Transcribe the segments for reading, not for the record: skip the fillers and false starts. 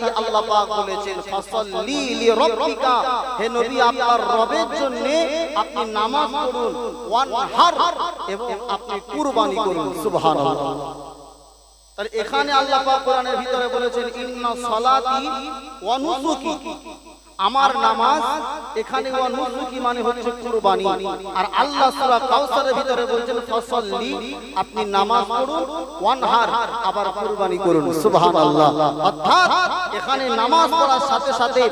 সাথে আল্লাহ পাক বলেছেন ফাসাল্লি লিরাব্বিকা, হে নবী আপনার রবের জন্য আপনি নামাজ পড়ুন, ওয়ানহার এবং আপনি কুরবানি করুন। সুবহানাল্লাহ। তাহলে এখানে আল্লাহ পাক কোরআনের ভিতরে বলেছেন ইন্না সালাতি ওয়া নুসুকি, আমার নামাজ, এখানে ওয়া নুসুকি মানে হচ্ছে কুরবানি। আর আল্লাহ সূরা কাউসারের ভিতরে বলেছেন ফাসাল্লি, আপনি নামাজ পড়ুন, ওয়ানহার আবার কুরবানি করুন। সুবহানাল্লাহ। অর্থাৎ এখানে নামাজ পড়ার সাথে সাথে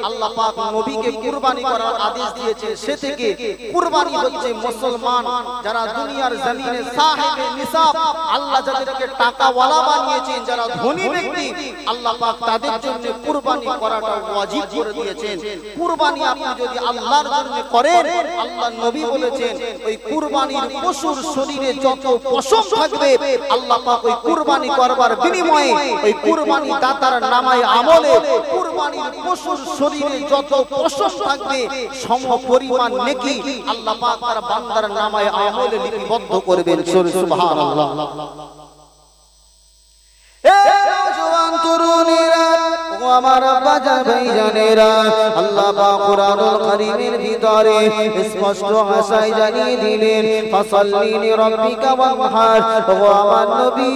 আল্লাহ পাক নবীকে কুরবানি করার আদেশ দিয়েছে। সে থেকে কুরবানি হচ্ছে মুসলমান যারা দুনিয়ার জমিনে সাহেবে নিসাব, আল্লাহ যাদেরকে টাকাওয়ালা বানিয়েছেন, যারা ধনী ব্যক্তি, আল্লাহ পাক তাদের জন্য কুরবানি করাটা ওয়াজিব করে দিয়েছেন। কুরবানি আপনি যদি আল্লাহর জন্য করেন, আল্লাহর নবী বলেছেন ওই কুরবানির পশুর শরীরে যত পশম থাকবে, আল্লাহ পাক ওই কুরবানি করবার বিনিময়ে ওই কুরবানি দাতার নামায় আমলে কুরবানির পশুর শরীরে যত পশম থাকবে সম পরিমাণ নেকি আল্লাহ পাক তার বান্দার নামায় আমলে লিপিবদ্ধ করবেন। সুবহানাল্লাহ। জওয়ান তরুণীরা ও আমার বাজার ভাইজানেরা, আল্লাহ পাক কুরআনুল কারীমের ভিতরে স্পষ্ট ভাষায় জানিয়ে দিলেন ফাসাল্লি লিরাব্বিকা ওয়ানহার। ও আমার নবী,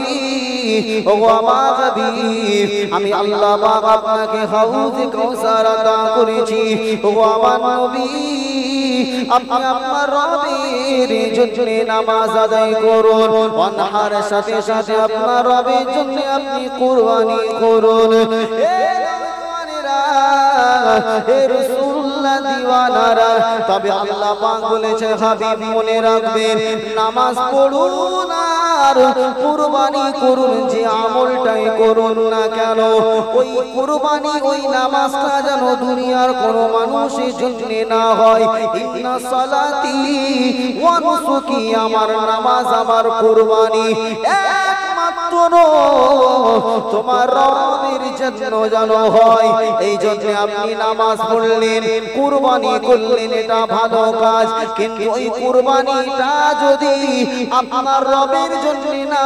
ও আমার হাবিব, আমি আল্লাহ পাক আপনাকে হাউজে কাউসার আতা করেছি। ও আমার নবী, আপনি আপনার রবের জন্য নামাজ আদায় করুন, ওয়ানহার সাথে সাথে আপনার রবের জন্য আপনি কুরবানি করুন। হে রাসূলুল্লাহ দিওয়ানারা, তবে আল্লাহ পাক বলেছে হাবিব মনে রাখবেন, নামাজ পড়ুন আর কুরবানি করুন, যে আমলটাই করুন না কেন ওই কুরবানি ওই নামাজটা যেন দুনিয়ার কোনো মানুষের জন্য না হয়। ইন্না সালাতি ওয়া নুসুকি, আমার নামাজ আমার কুরবানি একমাত্র তোমার রবের জন্য যেন হয়। এই জন্য আপনি নামাজ পড়লেন, কুরবানি করলেন, এটা ভালো কাজ, কিন্তু ওই কুরবানিটা যদি আপনার রবের জন্য না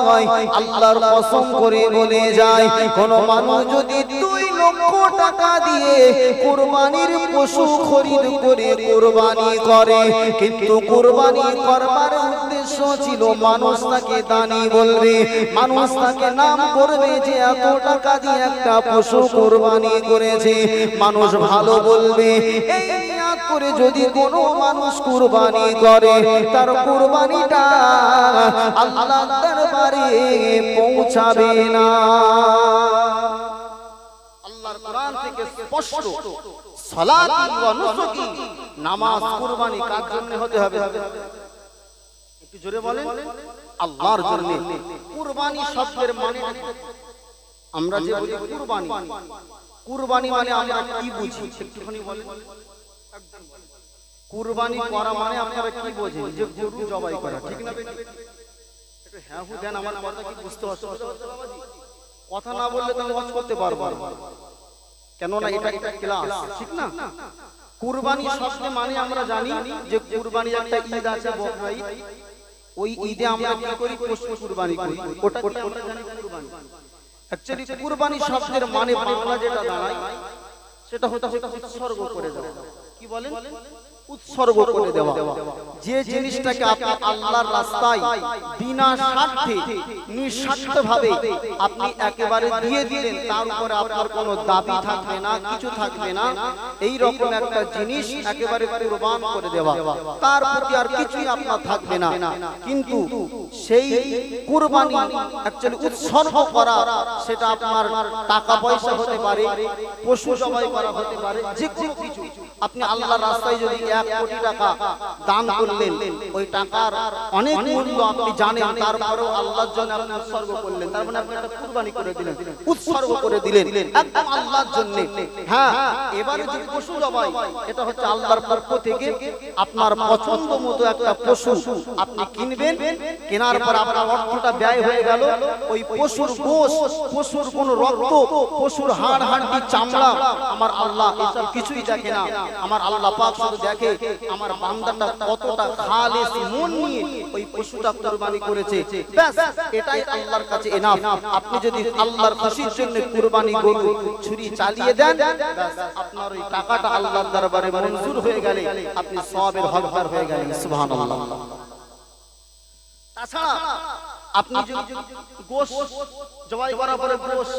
হয়, আল্লাহর কসম করে বলে যায়, কোন মানুষ যদি 2 লক্ষ টাকা দিয়ে কুরবানির পশু খরিদ করে কুরবানি করে, কিন্তু কুরবানি করবার উদ্দেশ্য ছিল মানুষ তাকে দানি বলবে, মানুষ তাকে নাম করবে যে এত টাকা দিয়ে একটা পশু কুরবানি করেছে, মানুষ ভালো বলবে। এই নিয়ত করে যদি কোনো মানুষ কুরবানি করে, তার কুরবানিটা আল্লাহর দরবারে পৌঁছাবে না। আল্লাহর কোরআন থেকে স্পষ্ট সালাত ওয়া নুসুকি, নামাজ কুরবানি কার জন্য হতে হবে? একটু জোরে বলেন, আল্লাহর জন্য। কুরবানি শব্দের মানে আমরা যে বলি কুরবানি, কুরবানি মানে আমরা কি বুঝি একটুখানি বলেন। কুরবানি করা মানে আপনারা কি বোঝেন? যে গরু জবাই করা, ঠিক না? একটু হ্যাঁ হু দেন, আমার কথা কি বুঝতে অসুবিধা হচ্ছে বাবাজি? কথা না বললে তো ওয়াজ করতে পারবো না, কেননা এটা ক্লাস, ঠিক না? কুরবানি শব্দ মানে আমরা জানি যে কুরবানি একটা ঈদ আছে, বকরা ঈদ, ওই ঈদে আমরা কি করি? পশু কুরবানি করি, ওটা আমরা জানি কুরবানি। অ্যাকচুয়ালি কুরবানি শব্দের মানে বাংলা যেটা দাঁড়ায় সেটা হচ্ছে উৎসর্গ করে দেওয়া। কি বলেন? উৎসর্গ করে দেওয়া। যে জিনিসটাকে আপনি আল্লাহর রাস্তায় বিনা স্বার্থে নিঃস্বার্থভাবে আপনি একেবারে দিয়ে দিলেন, তার উপরে আপনার কোনো দাবি থাকবে না, কিছু থাকবে না, এই রকম একটা জিনিস একেবারে কুরবান করে দেওয়া, তার প্রতি আর কিছুই আপনার থাকবে না। কিন্তু সেই কুরবানি অ্যাকচুয়ালি উৎসর্গ করা, সেটা আপনার টাকা পয়সা হতে পারে, পশু জবাই করা হতে পারে, যে কোনো কিছু। আপনি আল্লাহর রাস্তায় যদি 1 কোটি টাকা দান করলেন, ওই টাকার অনেক মূল্য আপনি জানেন, তারপরেও আল্লাহর জন্য আপনি উৎসর্গ করলেন, তার মানে আপনি একটা কুরবানি করে দিলেন, উৎসর্গ করে দিলেন একদম আল্লাহর জন্য। হ্যাঁ, এবারে যে পশু জবাই, এটা হচ্ছে আল্লাহর পক্ষ থেকে আপনার পছন্দ মতো একটা পশু আপনি কিনবেন, কেনার পর আপনার অর্থটা ব্যয় হয়ে গেল, ওই পশুর গোশ, পশুর কোন রক্ত, পশুর হাড় হাড়ি চামড়া আমার আল্লাহ এসব কিছুই দেখে না। আমার আল্লাহ পাক শুধু দেখে আমার বান্দাটা কতটা খালিস মন নিয়ে ওই পশুটা কুরবানি করেছে, ব্যাস এটাই আল্লাহর কাছে এনাফ। আপনি যদি আল্লাহর খুশির জন্য কুরবানি গরু ছুরি চালিয়ে দেন, ব্যাস আপনার ওই টাকাটা আল্লাহর দরবারে মঞ্জুর হয়ে গেলে আপনি সওয়াবের হকদার হয়ে গেলেন। সুবহানাল্লাহ। তাছাড়া আপনি যদি গোশ জবাই করার পরে গোশ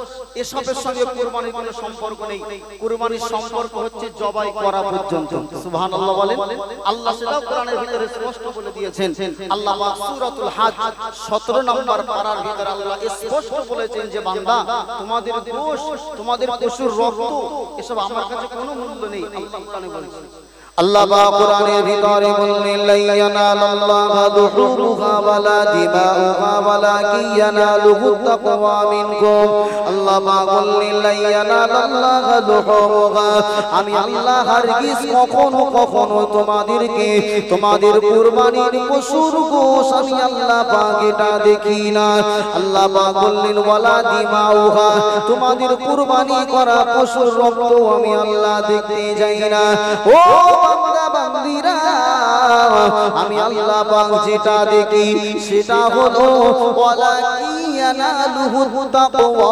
এসবের সঙ্গে কুরবানির কোনো সম্পর্ক নেই, কুরবানির সম্পর্ক হচ্ছে জবাই করা পর্যন্ত। সুবহানাল্লাহ বলেন। আল্লাহ সেটাও কোরআনের ভিতরে স্পষ্ট বলে দিয়েছেন। আল্লাহ পাক সূরাতুল হজ 17 নম্বর পারার ভিতরে আল্লাহ স্পষ্ট বলেছেন যে বান্দা তোমাদের গোশ, তোমাদের পশুর রক্ত এসব আমার কাছে কোনো মূল্য নেই। আল্লাহ কোরআনে বলেছেন, আল্লাহ পাক কোরআনের ভিতরে বলেন লা ইয়ানালাল্লাহু দুহুরুহা ওয়ালা দিমাউহা ওয়ালাকিন ইয়ানালুহু তাকওয়া মিনকুম। আল্লাহ পাক বলেন লা ইয়ানালাল্লাহু দুহুরুহা, আমি আল্লাহ হারগিজ কখনো কখনো তোমাদেরকে তোমাদের কুরবানির পশুর গোশ আমি আল্লাহ পাক এটা দেখি না। আল্লাহ পাক বলেন ওয়ালা দিমাউহা, তোমাদের কুরবানি করা পশুর রক্ত আমি আল্লাহ দেখতে যাই না। ও বান্দা বান্দিরা, আমি আল্লাহ পাক যেটা দেখি সেটা হলো ওয়ালাকিয়ানালুহু তাকওয়া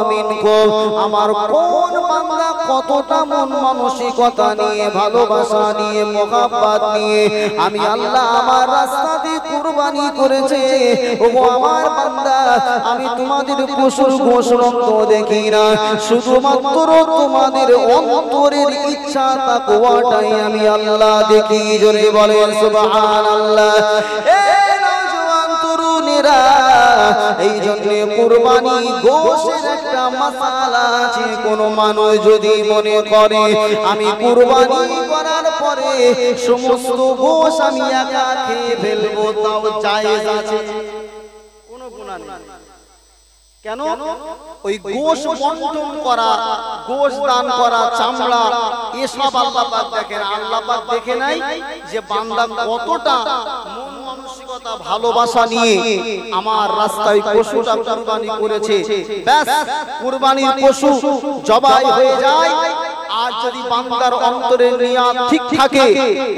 মিনকুম। আমার কোন বান্দা কতটা মন মানসিকতা নিয়ে, ভালোবাসা নিয়ে, মোহাব্বত নিয়ে আমি আল্লাহ আমার রাস্তাতে কুরবানি করেছে। ওগো আমার বান্দা, আমি তোমাদের পশুর গোশ রক্ত দেখি না, শুধুমাত্র তোমাদের অন্তরের ইচ্ছা তাকওয়াটাই আমি আল্লাহ দেখি। জোরে বলেন সুবহানাল্লাহ। এই নওজোয়ান তরুণেরা, এই জন্য কুরবানি গোশের একটা মাসালা আছে। কোন মানুষ যদি মনে করে আমি কুরবানি করার পরে সমস্ত গোশ আমি একা খেয়ে ফেলবো, তাও জায়েজ আছে, কোনো গুনাহ নেই। কেন? ওই গোশ বন্টন করা, গোশ দান করা, চামড়া এসব আল্লাহ পাক দেখেন। আল্লাহ পাক দেখে নাই যে বান্দা কতটা মন মানসিকতা ভালোবাসা নিয়ে আমার রাস্তায় পশুটা কুরবানি করেছে। ব্যাস কুরবানির পশু জবাই হয়ে যায়। আর যদি বান্দার অন্তরের নিয়াত ঠিক থাকে,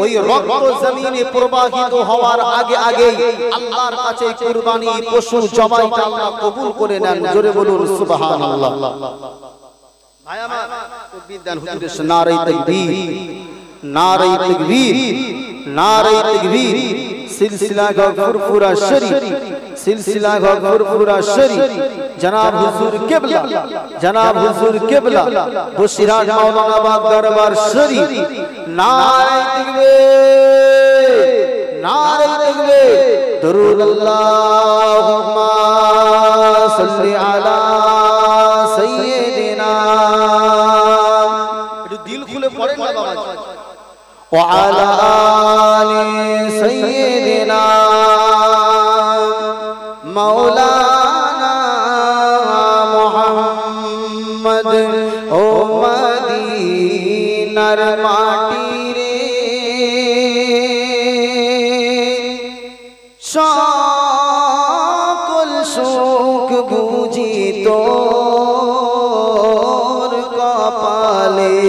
ওই রক্ত জমিনে প্রবাহিত হওয়ার আগে আগে আল্লাহর কাছে কুরবানি পশু জবাইটা আল্লাহ কবুল করে নেন। জোরে বলুন সুবহানাল্লাহ। ভাই আমার তাকবীর দেন হুজুরের নারে তাকবীর, নারে তাকবীর, নারে তাকবীর। সিলসিলা গফুরপুরা শরীফ, সিলসিলা গফুরপুরা শরীফ, জনাব হুজুর কিবলা, জনাব হুজুর কিবলা বসিরহাট মাওলানাবাদ দরবার শরীফ। নারে তাকবীর, নারে তাকবীর। দরুদ আল্লাহুম্মা সাল্লি আলা সাইয়্যিদিনা, একটু দিল খুলে পড়েন না বাবা। وعلى آل سيدنا مولانا محمد ও মদিনার মাটি রে, সকল সুখ বুঝি তোর কপালে।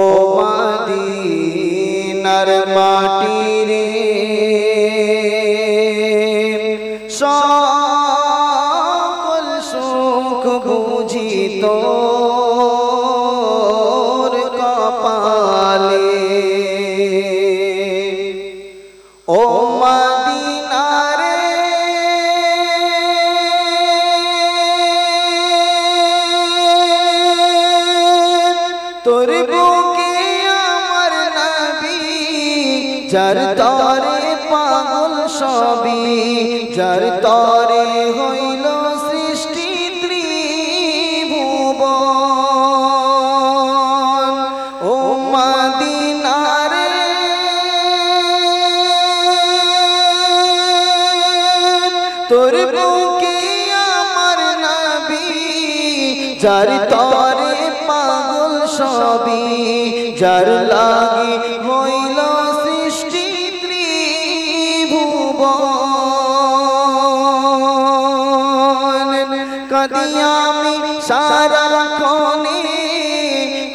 ও মদিনার মাটি রে, সকল সুখ বুঝি তোর কপালে। ও মদিনা রে, তোর বুকে আমার নবী, যার তরে পাগল সবই, যার তরে হইল সৃষ্টি ত্রিভুবন। ও মদিনা রে, তোর বুকে আমার নবী, যার তরে পাগল সবই, যার লাগি হইল সৃষ্টি ত্রিভুবন। কাঁদি আমি সারাক্ষণে,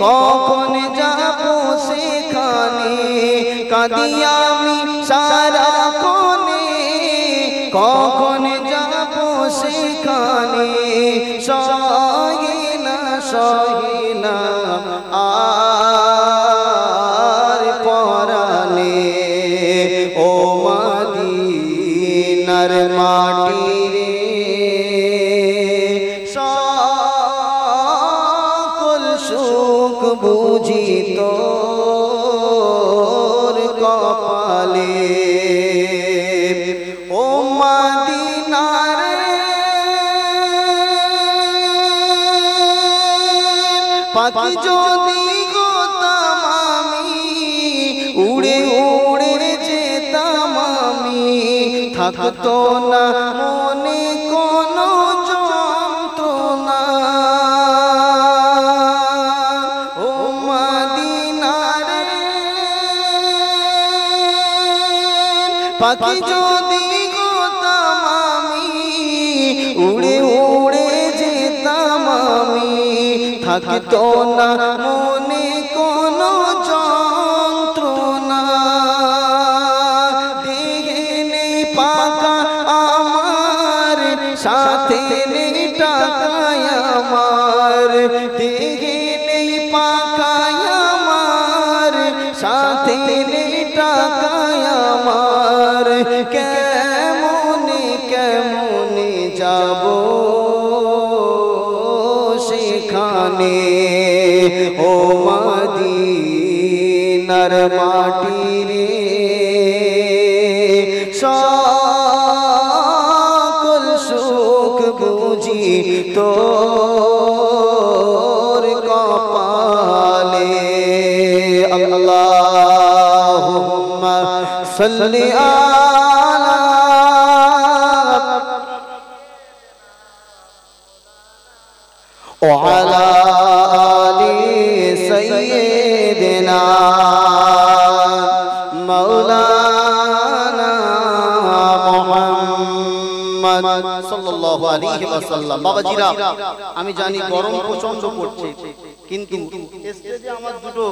কখন যাব সে কাঁদি আমি সারাক্ষণে, কখন যাব সেখানে, সহে না সহে না আর পরানে। ও মদিনার মাটি রে, সকল সুখ বুঝি তোর কপালে। ও মদিনার পাখি যদি হতাম আমি, উড়ে উড়ে যেতাম আমি, থাকতো না মনে কোনো যন্ত্রণা। ও মদিনার পাখি যদি হতাম আমি, উড়ে উড়ে যেতাম আমি, থাকতো না মনে কোনো যন্ত্রণা। দেহে নেই পাকা আমার, সাথে নেই টাকায় আমার, দেহে নেই পাকা আমার, সাথে নেই টাকায় আমার, কেমনে কেমনে যাব সেখানে। ও মদিনার মাটি রে, সকল সুখ বুঝি তোর কপালে। আল্লাহুম্মা সাল্লি আলা وعلى آل سيدنا مولانا محمد সাল্লাল্লাহু আলাইহি ওয়াসাল্লাম। বাবাজিরা, আমি জানি গরম প্রচন্ড পড়ছে, কিন্তু স্টেজে আমার দুটো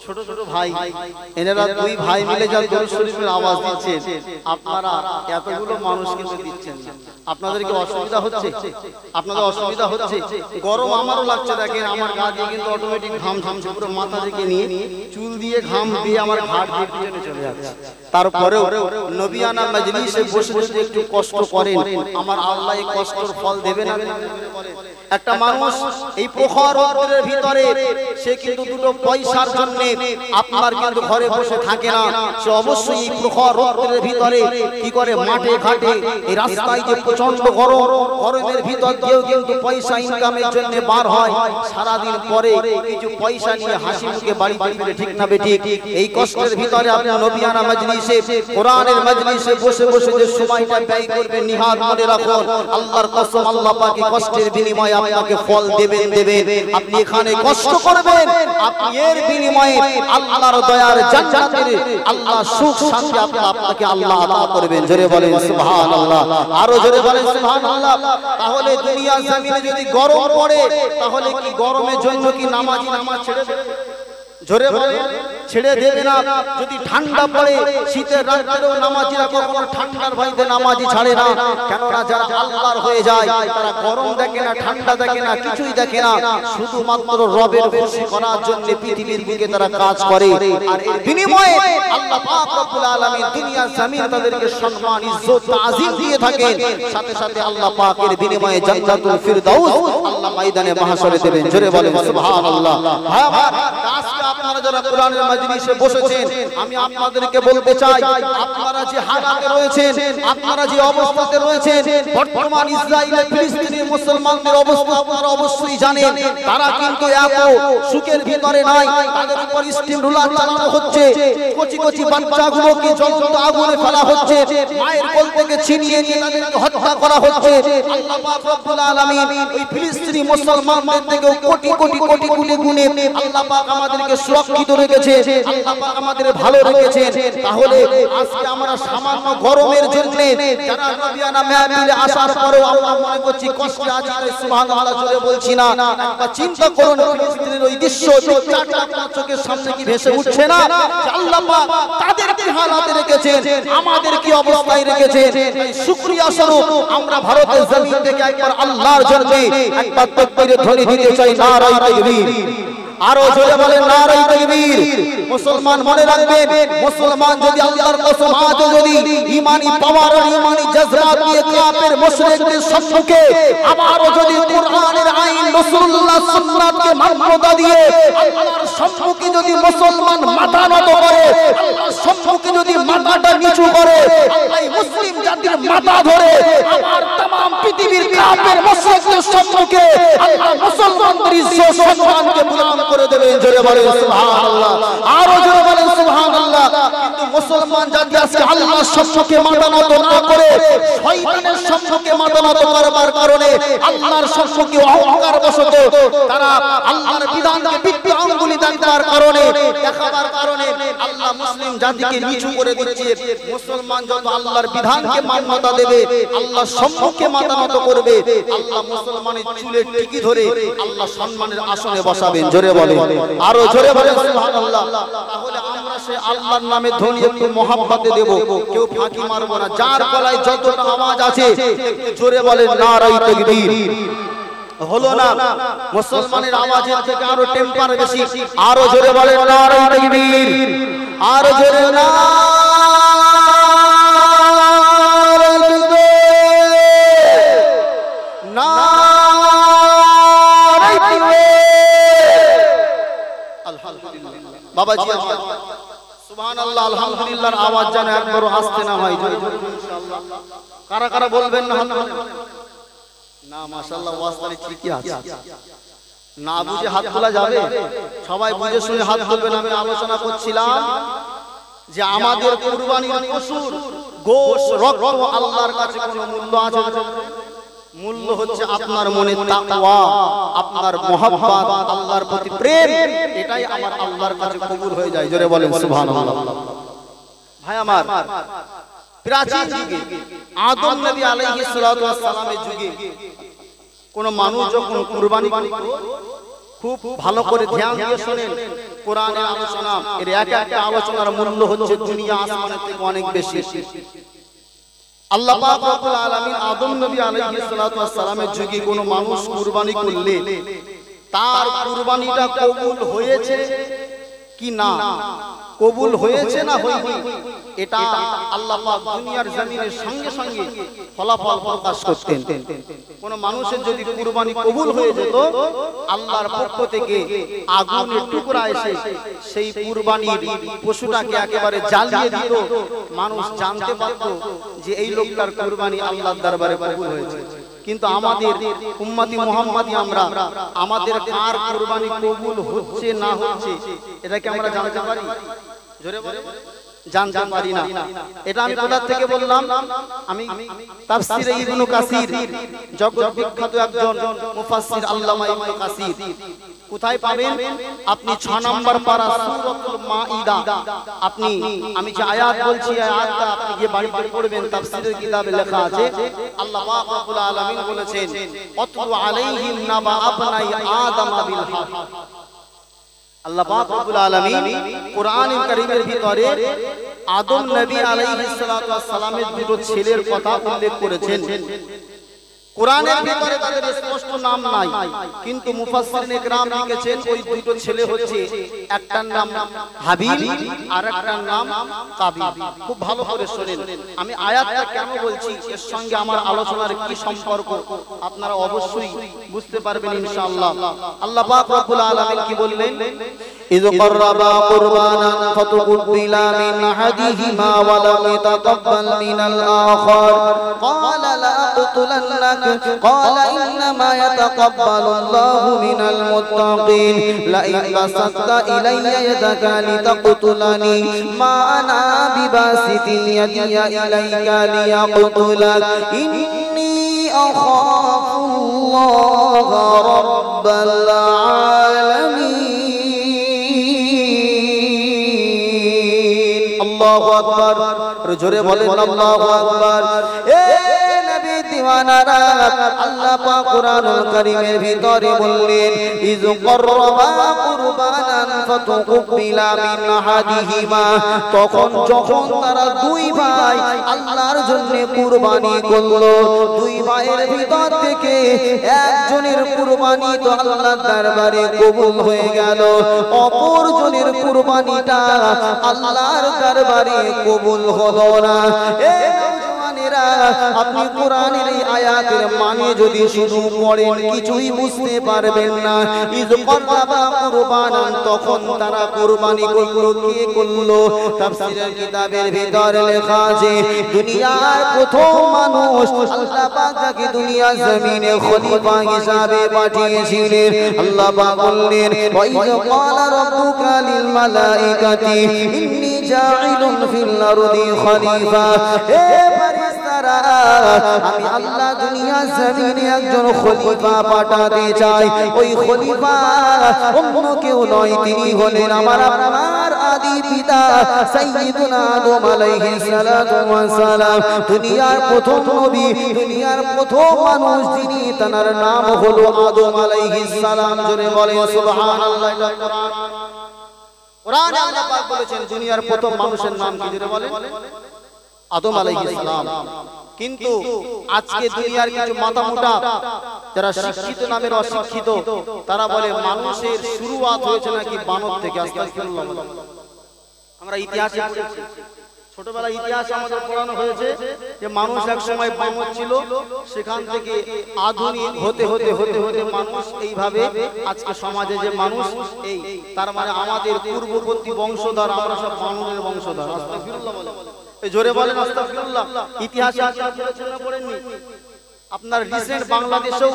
ছোট ছোট ভাই, এনারা দুই ভাই মিলে যা দরুদ শরীফের আওয়াজ দিচ্ছে, আপনারা এতগুলো মানুষ কিন্তু দিচ্ছেন না। আপনাদেরকে অসুবিধা হচ্ছে? আপনাদের অসুবিধা হচ্ছে? গরম আমারও লাগছে। দেখেন আমার গা দিয়ে কিন্তু অটোমেটিক ঘাম ঝামছে, পুরো মাথা থেকে নিয়ে চুল দিয়ে ঘাম দিয়ে আমার ঘাট দিয়ে পিছনে চলে যাচ্ছে। তারপরেও নবিয়ানা মজলিসে বসে যদি একটু কষ্ট করেন, আমার আল্লাহ এই কষ্টের ফল দেবে না? একটা মানুষ এই প্রখর রোদের ভিতরে, সে কিন্তু দুটো পয়সার জন্য আপনার কিন্তু ঘরে বসে থাকে না। সে অবশ্যই এই প্রখর রোদের ভিতরে কি করে, মাঠে ঘাটে, এই রাস্তায় যে প্রচন্ড গরম, গরমের ভিতর দিয়েও কিন্তু পয়সা ইনকামের জন্য বার হয়। সারাদিন পরে কিছু পয়সা নিয়ে হাসি মুখে বাড়িতে ফিরে, ঠিক না বেঠিক? এই কষ্টের ভিতরে আপনি নবিয়ানা মজলিসে, কোরআনের মজলিসে বসে বসে যে সময়টা ব্যয় করবেন, নিহাত মনে রাখুন, আল্লাহর কসম, আল্লাহ পাক কষ্টের বিনিময়ে আপনাকে ফল দেবেন। আপনি এখানে কষ্ট করবেন, আপনি এর বিনিময়ে আল্লাহর দয়ার জান্নাতের আল্লাহ সুখ শান্তি আপনাকে আল্লাহ আতা করবেন। জোরে বলেন সুবহানাল্লাহ, আরো জোরে বলেন সুবহানাল্লাহ। তাহলে দুনিয়া জমিনে যদি গরম পড়ে, তাহলে কি গরমের জন্য কি নামাজি নামাজ ছেড়ে দেবে? জোরে বলেন, ছেড়ে দেবে না। যদি ঠান্ডা পড়ে, শীতের রাতেও নামাজিরা কখনো ঠান্ডার ভয়তে নামাজি ছাড়ে না। কেননা যারা আল্লাহর হয়ে যায়, তারা গরম দেখে না, ঠান্ডা দেখে না, কিছুই দেখে না, শুধুমাত্র রবের খুশি করার জন্য পৃথিবীর বুকে তারা কাজ করে। আর এর বিনিময়ে আল্লাহ পাক রব্বুল আলামিন দুনিয়া জমিন তাদেরকে সম্মান, ইজ্জত, তাজিম দিয়ে থাকেন। সাথে সাথে আল্লাহ পাকের বিনিময়ে জান্নাতুল ফিরদাউস আল্লাহ ময়দানে মাহশরে দেবেন। জোরে বলেন সুবহানাল্লাহ। আজকে আপনারা যারা কোরআনের মজলিসে বসেছেন, আমি আপনাদেরকে বলতে চাই, আপনারা যে হালাতে রয়েছেন, আপনারা যে অবস্থাতে রয়েছেন, বর্তমান ইসরায়েলের ফিলিস্তিনের মুসলমানদের অবস্থা আপনারা অবশ্যই জানেন। তারা কিন্তু এত সুখের ভিতরে নাই। তাদের উপর স্টিম রুলার চালানো হচ্ছে, কচি কচি বাচ্চাগুলোকে জ্বলন্ত আগুনে ফেলা হচ্ছে, মায়ের কোল থেকে ছিনিয়ে নিয়ে তাদেরকে হত্যা করা হচ্ছে। আল্লাহ পাক রব্বুল আলামিন ওই ফিলিস্তিনি মুসলমানদের থেকে কোটি কোটি কোটি কোটি গুণে আল্লাহ পাক আমাদেরকে সুরক্ষিত রেখেছে, আল্লাহ পাক আমাদের ভালো রেখেছেন। তাহলে আজকে আমরা সামান্য গরমের জন্য যারা নবিয়ানা মাহফিলে আসার পরেও আমরা মনে করছি কষ্টে আছি, তাই সুবহানাল্লাহ জোরে বলছি না। একবার চিন্তা করুন, ফিলিস্তিনের ওই দৃশ্য চারটা চোখের সামনে কি ভেসে উঠছে না? আল্লাহ পাক তাদের হালাতে রেখেছেন, আমাদের কি অবস্থায় রেখেছেন। শুকরিয়া স্বরূপ আমরা ভারতের জমিন থেকে একবার আল্লাহর জন্য একবার তাকবীরের ধ্বনি দিতে চাই। নারায়ে তাকবীর। আরো জোরে বলেন নারায়ে তাকবীর। মুসলমান মনে রাখবেন, মুসলমান যদি আল্লাহর কসম আজ যদি ঈমানি পাওয়ার আর ঈমানি জজবাত নিয়ে কাফের মুশরিকদের সম্মুখে আবারো যদি কোরআনের আইন রাসূলুল্লাহ সুন্নাতকে মান্যতা দিয়ে আল্লাহর সম্মুখে যদি মুসলমান মাথা নত করে, আল্লাহর সম্মুখে যদি মাথাটা নিচু করে, আল্লাহ মুসলিম জাতির মাথা ধরে আবার तमाम পৃথিবীর কাফের মুশরিকদের সম্মুখে আল্লাহ মুসলমানদের ইজ্জত সম্মানকে বুলন্দ করে দেবেন। জোরে বলেন সুবহানাল্লাহ। আরো জোরে বলেন সুবহানাল্লাহ। কিন্তু মুসলমান জাতি আজকে আল্লাহর সম্মুখে মাথা নত না করে শয়তানের সম্মুখে মাথা নত করবার কারণে আল্লাহর সম্মুখে অহংকার বশত তারা আল্লাহর বিধানকে বিকৃত আঙ্গুলি দেখাবার কারণে আল্লাহ মুসলিম জাতিকে নিচু করে দিচ্ছে। মুসলমান যত আল্লাহর বিধানকে মান্যতা দেবে, আল্লাহর সম্মুখে মাথা নত করবে, আল্লাহ মুসলমানের চুলের টিকি ধরে আল্লাহ সম্মানের আসনে বসাবেন। জোরে বলেন, আরো জোরে বলেন সুবহানাল্লাহ। তাহলে আমরা সে আল্লাহর নামে ধ্বনি একটু মহব্বতে দেব, কেউ ফাঁকি মারবো না। যার গলায় যতটা আওয়াজ আছে জোরে বলেন নারায়ে তাকবীর। হলো না, মুসলমানের আওয়াজের থেকে আরো টেম্পার বেশি। আরো জোরে বলেন নারায়ে তাকবীর। আরো জোরে বাবাজি সুবহানাল্লাহ আলহামদুলিল্লাহর আওয়াজ যেন একবারও আসতে না হয়। ইনশাআল্লাহ কারা কারা বলবেন না? না মাশাআল্লাহ ওয়াজ তাহলে ঠিকই আছে। না বুঝে হাত তোলা যাবে? সবাই বুঝে শুনে হাত তুলবেন। আমি আলোচনা করছিলাম যে আমাদের কুরবানির পশুর গোশ রক্ত আল্লাহর কাছে কোনো মূল্য আছে? মূল্য হচ্ছে আপনার মনে তাকওয়া, আপনার মহব্বত, আল্লাহর প্রতি প্রেম। এটাই আমার আল্লাহর কাছে কবুল হয়ে যায়। জোরে বলেন সুবহানাল্লাহ। ভাই আমার, প্রাচীন যুগে আদম নবী আলাইহিস সালাতু ওয়াস সালামের যুগে কোন মানুষ যখন কুরবানি করত, খুব ভালো করে ধ্যান দিয়ে শুনেন কোরআনের আলোচনা। এর এক একটা আলোচনার মূল্য হচ্ছে দুনিয়া আসমানের থেকে অনেক বেশি। আল্লাহ পাক রব্বুল আলামিন আদম নবী আলাইহিস সালাতু ওয়াস সালামের যুগে কোন মানুষ কুরবানি করলে তার কুরবানিটা কবুল হয়েছে কি না, কবুল হয়েছে না হয়নি, এটা আল্লাহ পাক দুনিয়ার জমিনের সঙ্গে সঙ্গে ফলাফল প্রকাশ করতেন। কোন মানুষের যদি কুরবানি কবুল হয়ে যেত, আল্লাহর পক্ষ থেকে আগুনের টুকরা এসে সেই কুরবানির পশুটাকে একেবারে জ্বালিয়ে দিত। মানুষ জানতে পারত যে এই লোকটার কুরবানি আল্লাহর দরবারে কবুল হয়েছে। কিন্তু আমাদের উম্মতি মুহাম্মাদি আমরা আমাদের কার কুরবানি কবুল হচ্ছে না হচ্ছে এটা কি আমরা জানতে পারি? জোরে বলেন, জানতে পারি না। এটা আমি কোথা থেকে বললাম? আমি তাফসীরে ইবনে কাসির, জগৎ বিখ্যাত একজন মুফাসসির আল্লামা ইবনে কাসির। কোথায় পাবেন? আপনি 6 নম্বর পারা সূরাতুল মাইদা, আপনি আমি যে আয়াত বলছি এই আয়াতটা আপনি গিয়ে বাড়িতে পড়বেন। তাফসীরের কিতাবে লেখা আছে আল্লাহ পাক রব্বুল আলামিন বলেছেন আতলু আলাইহিম নাবা আবনাই আদম বিল হক। আল্লাহ পাক রব্বুল আলামিন কোরআনুল কারীমের ভিতরে আদম নবী আলাইহিস সালাতু ওয়াস সালামের দুটো ছেলের কথা উল্লেখ করেছেন। কোরআনের ভিতরে তাদের স্পষ্ট নাম নাই, কিন্তু মুফাসসিরিন ইকরাম লিখেছেন ওই দুটো ছেলে হচ্ছে একটার নাম হাবিল আর একটার নাম কাবিল। খুব ভালো করে শুনেন, আমি আয়াতটা কেন বলছি, এর সঙ্গে আমার আলোচনার কি সম্পর্ক আপনারা অবশ্যই বুঝতে পারবেন ইনশাআল্লাহ। আল্লাহ পাক রব্বুল আলামিন কি বললেন? ইয ক্বাররাবা কুরবানান ফাতুকুবিলা মিন আহাদিহিমা ওয়া লাম ইয়াতাকাব্বাল মিনাল আখার ক্বালা লা আতুলান্নাক ক্বালা ইন্নামা ইয়াতাকাব্বালুল্লাহু মিনাল মুত্তাকিন লাইন বাসাতা ইলাইয়া ইয়াদাকা লিতাকতুলানি মা আনা বিবাসিতিন ইয়াদিয়া ইলাইকা লিয়াকতুলাক ইন্নী আখাফুল্লাহা রাব্বাল আলামিন। আল্লাহু আকবার। জোরে বলেন আল্লাহু আকবার। এ নবী দিওয়ানারা, আল্লাহ পাক কুরআনুল কারীমের ভিতরে বললেন ইয কররাবা কুরবানান ফাতুকবিলা মিন আহাদিহিমা, তখন যখন তারা দুই ভাই আল্লাহর জন্য কুরবানি করলো, দুই ভাইয়ের ভিতর থেকে একজনের কুরবানি তো আল্লাহর দরবারে কবুল হয়ে গেল, অপর জনের কুরবানিটা আল্লাহর দরবারে কবুল হলো না। আপনি কোরআনের এই আয়াতের মানে যদি শুধু পড়েন কিছুই বুঝতে পারবেন না। ইয কররাবা কুরবানান, তখন তারা কুরবানি করলো, কে করলো? তাফসীরের কিতাবের ভিতরে লেখা আছে দুনিয়ার প্রথম মানুষ আল্লাহ পাক যাকে দুনিয়ার জমিনে খলিফা হিসাবে পাঠিয়েছিলেন, আল্লাহ পাক বললেন ওয়া ইয ক্বালা রাব্বুকা লিল মালাইকাতি ইন্নী জাঈলুন ফিল আরদি খলিফা, হে ফেরেশতারা আমি আল্লাহ দুনিয়ার জমিনে একজন খলিফা পাঠাতে চাই। ওই খলিফা অন্য কেউ নয়, তিনি হলেন আমার আপনার আদি পিতা সাইয়্যিদুনা আদম আলাইহিস সালাতু ওয়াস সালাম। দুনিয়ার প্রথম নবী, দুনিয়ার প্রথম মানুষ যিনি, তার নাম হলো আদম আলাইহিস সালাম। জোরে বলেন সুবহানাল্লাহ। কোরআনে আল্লাহ পাক বলেছেন দুনিয়ার প্রথম মানুষের নাম কি? জোরে বলেন আদম আলাইহিস সালাম। কিন্তু আজকে দুনিয়ার কিছু মাথামোটা যারা শিক্ষিত নামের অশিক্ষিত, তারা বলে মানুষের শুরুয়াত হয়েছে নাকি বানর থেকে। আস্তাগফিরুল্লাহ। আমরা ইতিহাসে পড়েছি, ছোটবেলায় ইতিহাসে আমাদের পড়ানো হয়েছে যে মানুষ এক সময় বানর ছিল, সেখান থেকে আধুনিক হতে হতে হতে হতে মানুষ এইভাবে আজকে সমাজে যে মানুষ, এই তার মানে আমাদের পূর্ববর্তী বংশধর আমরা সব বানরের বংশধর। আস্তাগফিরুল্লাহ বলে জোরে বলেন আস্তাগফিরুল্লাহ। ইতিহাসে পড়েননি? আপনার রিসেন্ট বাংলাদেশেও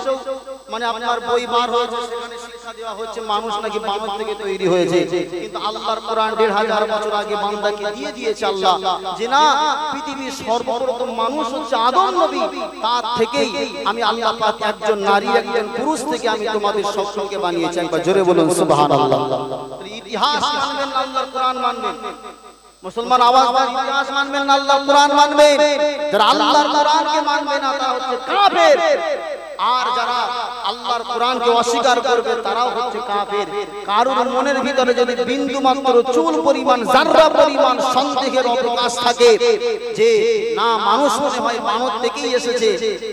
মানে আপনার বই বার হয়েছে, সেখানে শিক্ষা দেওয়া হচ্ছে মানুষ নাকি বানর থেকে তৈরি হয়েছে। কিন্তু আল্লাহর কোরআন ১৫০০ বছর আগে বান্দাকে দিয়ে দিয়েছে আল্লাহ যে না, পৃথিবীর সর্বপ্রথম মানুষ হচ্ছে আদম নবী, তার থেকেই আমি আল্লাহ পাক একজন নারী একজন পুরুষ থেকে আমি তোমাদের সকলকে বানিয়েছি। একবার জোরে বলুন সুবহানাল্লাহ। ইতিহাস মানবেন না, আল্লাহর কোরআন মানবেন। মুসলমান আওয়াজ দেন, ইতিহাস মানবেন না, আল্লাহর কোরআন মানবেন। যারা আল্লাহর কোরআনকে মানবে না তারা হচ্ছে কাফের, আর যারা আল্লাহর কোরআনকে অস্বীকার করবে তারাও হচ্ছে কাফের। কারোর মনের ভিতরে যদি বিন্দু মাত্র চুল পরিমাণ জাররা পরিমাণ সন্দেহের অবকাশ থাকে যে না মানুষ মনে হয় বানর থেকেই এসেছে,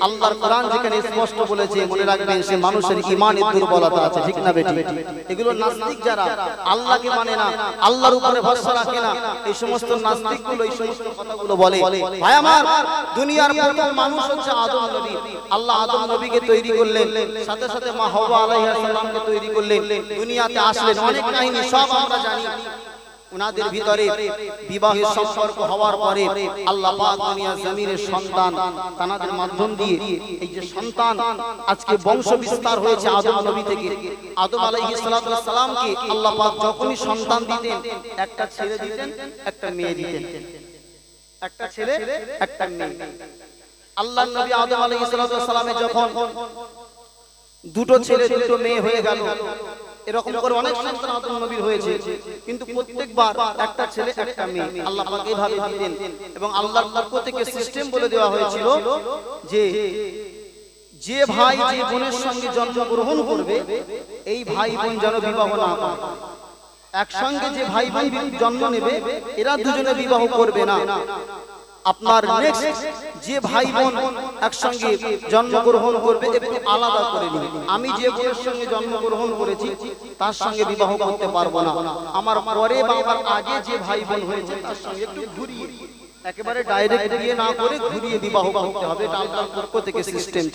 আল্লাহর কোরআন যেখানে স্পষ্ট বলেছে, মনে রাখবেন সে মানুষের ঈমানের দুর্বলতা আছে। ঠিক না বেটি? এগুলো নাস্তিক যারা আল্লাহকে মানে না, আল্লাহর উপরে ভরসা রাখে না, এই সমস্ত নাস্তিকগুলো এই সমস্ত কথাগুলো বলে। ভাই আমার, দুনিয়ার প্রথম মানুষ হচ্ছে আদম নবী। আল্লাহ আদম নবীকে তৈরি করলেন, সাথে সাথে মা হাওয়া আলাইহিস সালামকে তৈরি করলেন, দুনিয়াতে আসলেন। অনেক কাহিনী সব আমরা জানি। উনাদের ভিতরে বিবাহের সম্পর্ক হওয়ার পরে আল্লাহ পাক দুনিয়ার জমিনের সন্তান তানাদের মাধ্যম দিয়ে এই যে সন্তান আজকে বংশ বিস্তার হয়েছে আদম নবী থেকে। আদম আলাইহিস সালামকে আল্লাহ পাক যখনই সন্তান দিতেন, একটা ছেলে দিতেন একটা মেয়ে দিতেন, একটা ছেলে একটা মেয়ে। আল্লাহর নবী আদম আলাইহিস সালামের যখন দুটো ছেলে দুটো মেয়ে হয়ে গেল, এরকম করে অনেক সন্তান আদম নবীর হয়েছে, কিন্তু প্রত্যেকবার একটা ছেলে একটা মেয়ে আল্লাহ পাক এইভাবে দিতেন। এবং আল্লাহর পক্ষ থেকে সিস্টেম বলে দেওয়া হয়েছিল যে যে ভাই যে বোনের সঙ্গে জন্মগ্রহণ করবে, এই ভাই বোন যেন বিবাহ না করে। একসঙ্গে যে ভাই ভাই জন্ম নেবে এরা দুজনে বিবাহ করবে না। আপনার নেক্সট যে ভাই বোন একসঙ্গে জন্মগ্রহণ করবে একটু আলাদা করে নিবে। আমি যে বোনের সঙ্গে জন্মগ্রহণ করেছি তার সঙ্গে বিবাহ করতে পারবো না, আমার পরে বা আমার আগে যে ভাই বোন হয়েছে তার সঙ্গে একটু ঘুরিয়ে, একেবারে ডাইরেক্ট বিয়ে না করে ঘুরিয়ে বিবাহ করতে হবে। এটা আল্লাহর পক্ষ থেকে সিস্টেম।